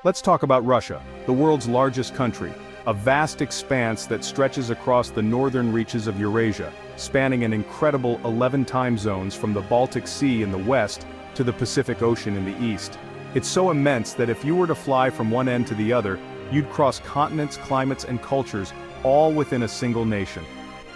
Let's talk about Russia, the world's largest country, a vast expanse that stretches across the northern reaches of Eurasia, spanning an incredible 11 time zones from the Baltic Sea in the west to the Pacific Ocean in the east. It's so immense that if you were to fly from one end to the other, you'd cross continents, climates, and cultures, all within a single nation.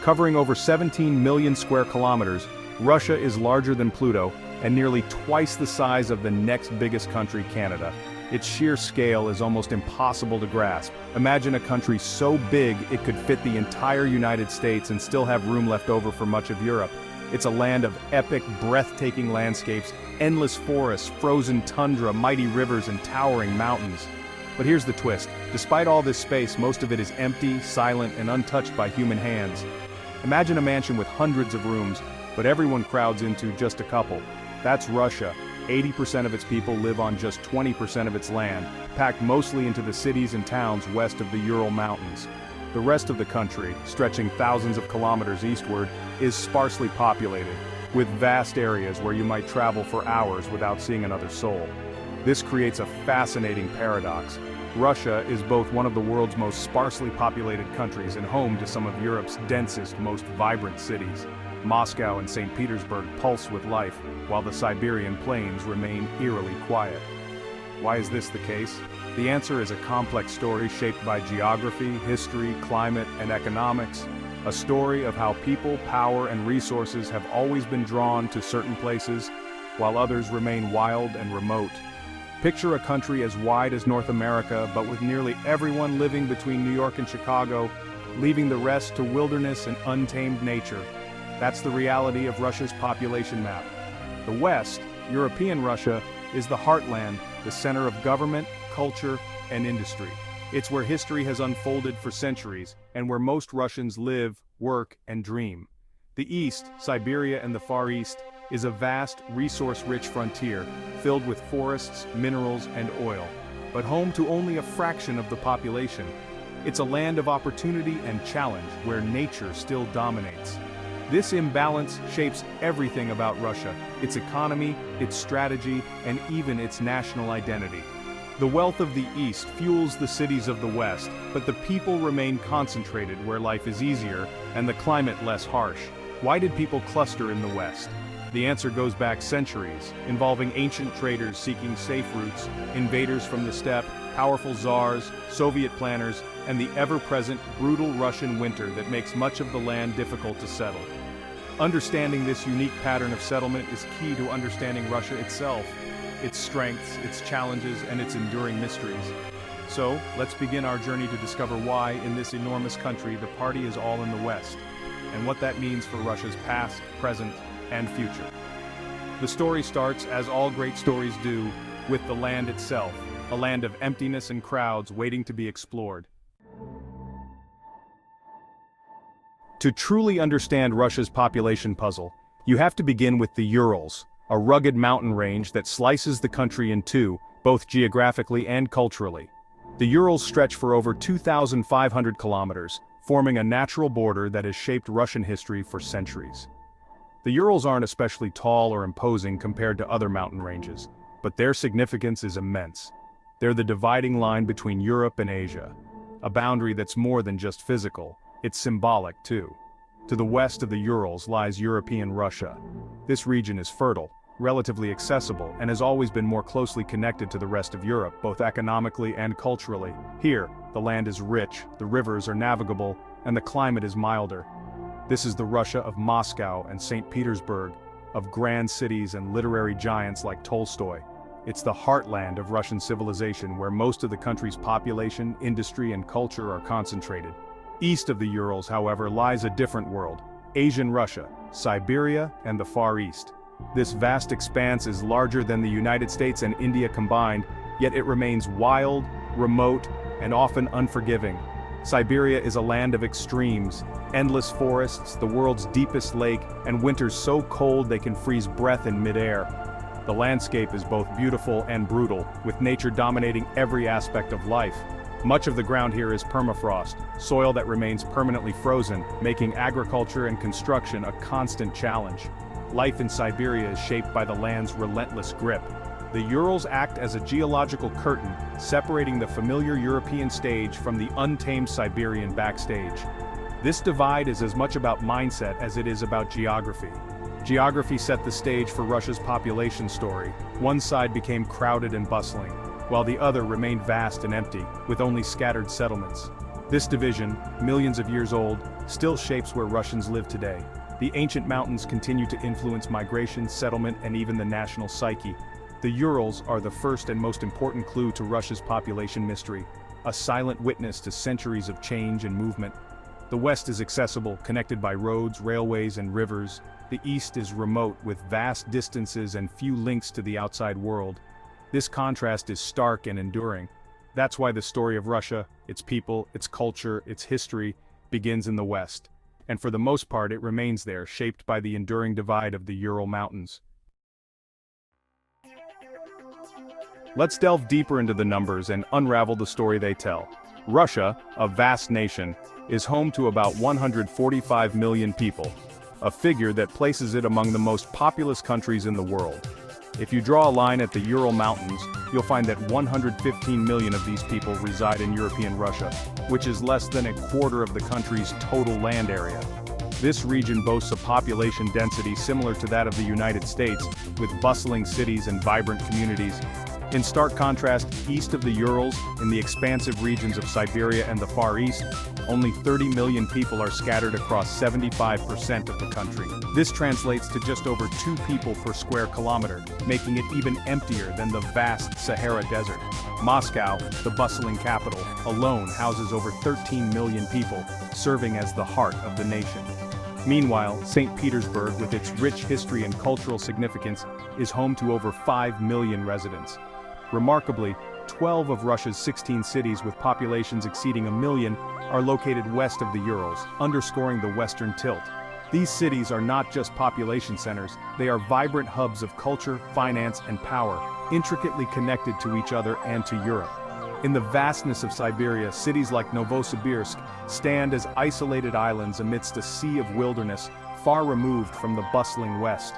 Covering over 17 million square kilometers, Russia is larger than Pluto and nearly twice the size of the next biggest country, Canada. Its sheer scale is almost impossible to grasp. Imagine a country so big it could fit the entire United States and still have room left over for much of Europe. It's a land of epic, breathtaking landscapes, endless forests, frozen tundra, mighty rivers, and towering mountains. But here's the twist. Despite all this space, most of it is empty, silent, and untouched by human hands. Imagine a mansion with hundreds of rooms, but everyone crowds into just a couple. That's Russia. 80% of its people live on just 20% of its land, packed mostly into the cities and towns west of the Ural Mountains. The rest of the country, stretching thousands of kilometers eastward, is sparsely populated, with vast areas where you might travel for hours without seeing another soul. This creates a fascinating paradox. Russia is both one of the world's most sparsely populated countries and home to some of Europe's densest, most vibrant cities. Moscow and St. Petersburg pulse with life, while the Siberian plains remain eerily quiet. Why is this the case? The answer is a complex story shaped by geography, history, climate, and economics. A story of how people, power, and resources have always been drawn to certain places, while others remain wild and remote. Picture a country as wide as North America, but with nearly everyone living between New York and Chicago, leaving the rest to wilderness and untamed nature. That's the reality of Russia's population map. The West, European Russia, is the heartland, the center of government, culture, and industry. It's where history has unfolded for centuries, and where most Russians live, work, and dream. The East, Siberia and the Far East, is a vast, resource-rich frontier, filled with forests, minerals, and oil, but home to only a fraction of the population. It's a land of opportunity and challenge, where nature still dominates. This imbalance shapes everything about Russia, its economy, its strategy, and even its national identity. The wealth of the East fuels the cities of the West, but the people remain concentrated where life is easier and the climate less harsh. Why did people cluster in the West? The answer goes back centuries, involving ancient traders seeking safe routes, invaders from the steppe, powerful czars, Soviet planners, and the ever-present, brutal Russian winter that makes much of the land difficult to settle. Understanding this unique pattern of settlement is key to understanding Russia itself, its strengths, its challenges, and its enduring mysteries. So, let's begin our journey to discover why, in this enormous country, the party is all in the West, and what that means for Russia's past, present, and future. The story starts, as all great stories do, with the land itself, a land of emptiness and crowds waiting to be explored. To truly understand Russia's population puzzle, you have to begin with the Urals, a rugged mountain range that slices the country in two, both geographically and culturally. The Urals stretch for over 2,500 kilometers, forming a natural border that has shaped Russian history for centuries. The Urals aren't especially tall or imposing compared to other mountain ranges, but their significance is immense. They're the dividing line between Europe and Asia, a boundary that's more than just physical, it's symbolic too. To the west of the Urals lies European Russia. This region is fertile, relatively accessible, and has always been more closely connected to the rest of Europe, both economically and culturally. Here, the land is rich, the rivers are navigable, and the climate is milder. This is the Russia of Moscow and St. Petersburg, of grand cities and literary giants like Tolstoy. It's the heartland of Russian civilization, where most of the country's population, industry, and culture are concentrated. East of the Urals, however, lies a different world, Asian Russia, Siberia, and the Far East. This vast expanse is larger than the United States and India combined, yet it remains wild, remote, and often unforgiving. Siberia is a land of extremes, endless forests, the world's deepest lake, and winters so cold they can freeze breath in midair. The landscape is both beautiful and brutal, with nature dominating every aspect of life. Much of the ground here is permafrost, soil that remains permanently frozen, making agriculture and construction a constant challenge. Life in Siberia is shaped by the land's relentless grip. The Urals act as a geological curtain, separating the familiar European stage from the untamed Siberian backstage. This divide is as much about mindset as it is about geography. Geography set the stage for Russia's population story. One side became crowded and bustling, while the other remained vast and empty, with only scattered settlements. This division, millions of years old, still shapes where Russians live today. The ancient mountains continue to influence migration, settlement, and even the national psyche. The Urals are the first and most important clue to Russia's population mystery, a silent witness to centuries of change and movement. The west is accessible, connected by roads, railways, and rivers. The east is remote, with vast distances and few links to the outside world. This contrast is stark and enduring. That's why the story of Russia, its people, its culture, its history, begins in the west. And for the most part it remains there, shaped by the enduring divide of the Ural Mountains. Let's delve deeper into the numbers and unravel the story they tell. Russia, a vast nation, is home to about 145 million people, a figure that places it among the most populous countries in the world. If you draw a line at the Ural Mountains, you'll find that 115 million of these people reside in European Russia, which is less than a quarter of the country's total land area. This region boasts a population density similar to that of the United States, with bustling cities and vibrant communities. In stark contrast, east of the Urals, in the expansive regions of Siberia and the Far East, only 30 million people are scattered across 75% of the country. This translates to just over 2 people per square kilometer, making it even emptier than the vast Sahara Desert. Moscow, the bustling capital, alone houses over 13 million people, serving as the heart of the nation. Meanwhile, St. Petersburg, with its rich history and cultural significance, is home to over 5 million residents. Remarkably, 12 of Russia's 16 cities with populations exceeding 1 million are located west of the Urals, underscoring the western tilt. These cities are not just population centers, they are vibrant hubs of culture, finance, and power, intricately connected to each other and to Europe. In the vastness of Siberia, cities like Novosibirsk stand as isolated islands amidst a sea of wilderness, far removed from the bustling west.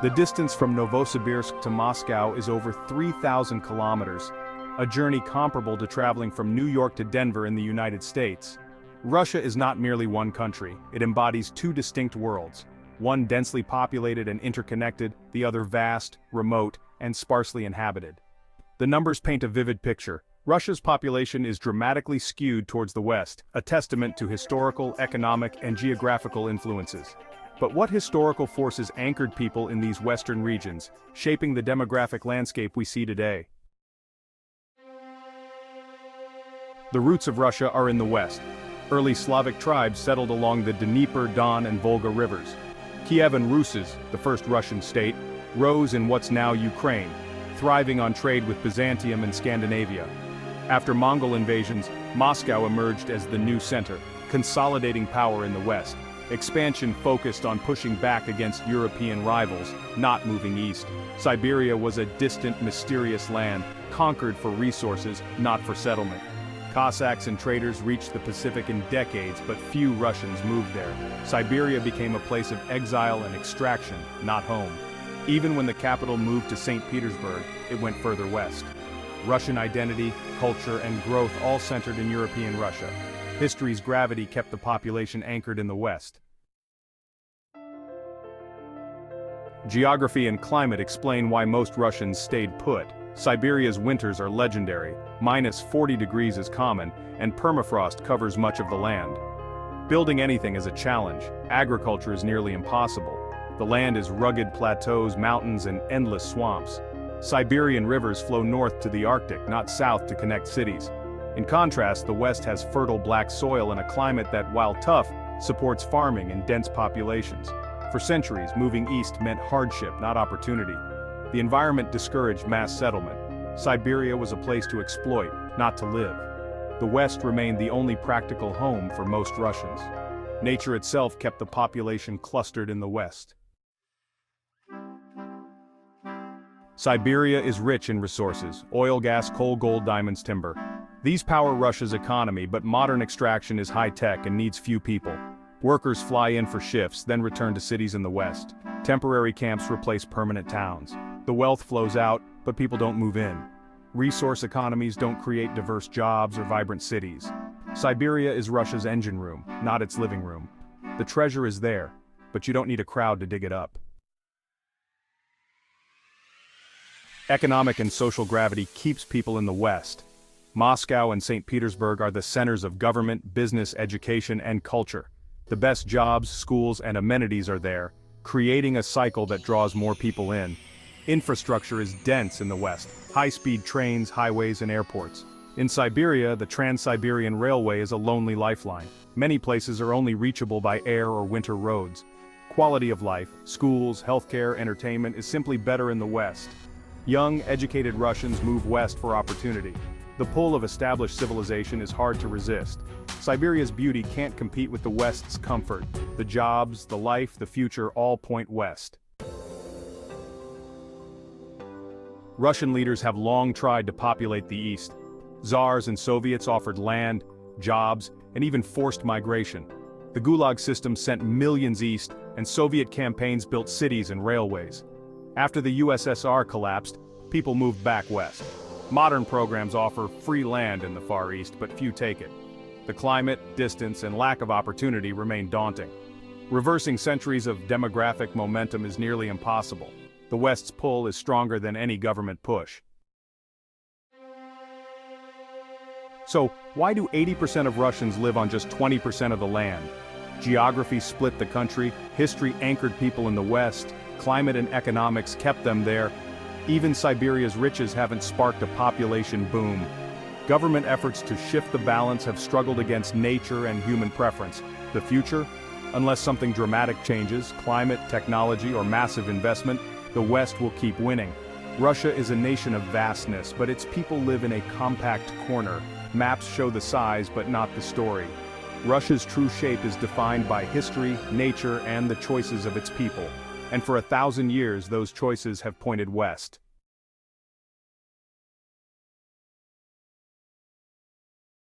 The distance from Novosibirsk to Moscow is over 3,000 kilometers, a journey comparable to traveling from New York to Denver in the United States. Russia is not merely one country, it embodies 2 distinct worlds, one densely populated and interconnected, the other vast, remote, and sparsely inhabited. The numbers paint a vivid picture. Russia's population is dramatically skewed towards the west, a testament to historical, economic, and geographical influences. But what historical forces anchored people in these western regions, shaping the demographic landscape we see today? The roots of Russia are in the west. Early Slavic tribes settled along the Dnieper, Don, and Volga rivers. Kievan Rus, the first Russian state, rose in what's now Ukraine, thriving on trade with Byzantium and Scandinavia. After Mongol invasions, Moscow emerged as the new center, consolidating power in the west. Expansion focused on pushing back against European rivals, not moving east. Siberia was a distant, mysterious land, conquered for resources, not for settlement. Cossacks and traders reached the Pacific in decades, but few Russians moved there. Siberia became a place of exile and extraction, not home. Even when the capital moved to St. Petersburg, it went further west. Russian identity, culture, and growth all centered in European Russia. History's gravity kept the population anchored in the west. Geography and climate explain why most Russians stayed put. Siberia's winters are legendary, -40 degrees is common, and permafrost covers much of the land. Building anything is a challenge. Agriculture is nearly impossible. The land is rugged plateaus, mountains, and endless swamps. Siberian rivers flow north to the Arctic, not south to connect cities. In contrast, the West has fertile black soil and a climate that, while tough, supports farming and dense populations. For centuries, moving east meant hardship, not opportunity. The environment discouraged mass settlement. Siberia was a place to exploit, not to live. The West remained the only practical home for most Russians. Nature itself kept the population clustered in the West. Siberia is rich in resources: oil, gas, coal, gold, diamonds, timber. These power Russia's economy, but modern extraction is high-tech and needs few people. Workers fly in for shifts, then return to cities in the West. Temporary camps replace permanent towns. The wealth flows out, but people don't move in. Resource economies don't create diverse jobs or vibrant cities. Siberia is Russia's engine room, not its living room. The treasure is there, but you don't need a crowd to dig it up. Economic and social gravity keeps people in the West. Moscow and St. Petersburg are the centers of government, business, education, and culture. The best jobs, schools, and amenities are there, creating a cycle that draws more people in. Infrastructure is dense in the West, high-speed trains, highways, and airports. In Siberia, the Trans-Siberian Railway is a lonely lifeline. Many places are only reachable by air or winter roads. Quality of life, schools, healthcare, entertainment is simply better in the West. Young, educated Russians move west for opportunity. The pull of established civilization is hard to resist. Siberia's beauty can't compete with the West's comfort. The jobs, the life, the future all point west. Russian leaders have long tried to populate the East. Tsars and Soviets offered land, jobs, and even forced migration. The Gulag system sent millions east, and Soviet campaigns built cities and railways. After the USSR collapsed, people moved back west. Modern programs offer free land in the Far East, but few take it. The climate, distance, and lack of opportunity remain daunting. Reversing centuries of demographic momentum is nearly impossible. The West's pull is stronger than any government push. So, why do 80% of Russians live on just 20% of the land? Geography split the country, history anchored people in the West, climate and economics kept them there. Even Siberia's riches haven't sparked a population boom. Government efforts to shift the balance have struggled against nature and human preference. The future? Unless something dramatic changes, climate, technology, or massive investment, the West will keep winning. Russia is a nation of vastness, but its people live in a compact corner. Maps show the size, but not the story. Russia's true shape is defined by history, nature, and the choices of its people. And for 1,000 years, those choices have pointed west.